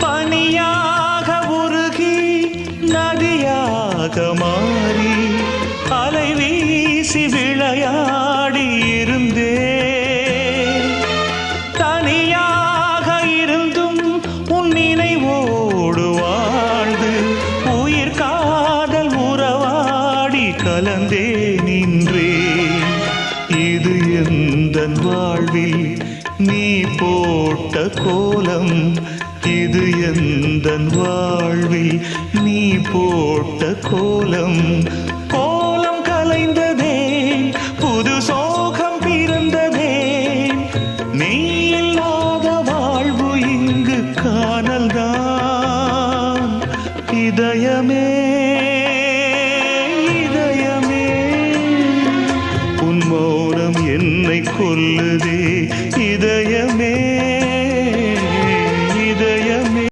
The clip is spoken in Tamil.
பனியாக உருகி நதியாக மாறி அலை வீசி விளையாடி இருந்தே தனியாக இருந்தும் உன் நினைவோடு வாழ்ந்து உயிர் காதல் உறவாடி கலந்தே நின்றே இது எந்தன் வாழ்வில் நீ போட்ட கோலம் இது எந்தன் வாழ்வில் நீ போட்ட கோலம் கோலம் கலைந்ததே புது சோகம் பிறந்ததே நீ இல்லாத வாழ்வு இங்கு காணல்தான் இதயமே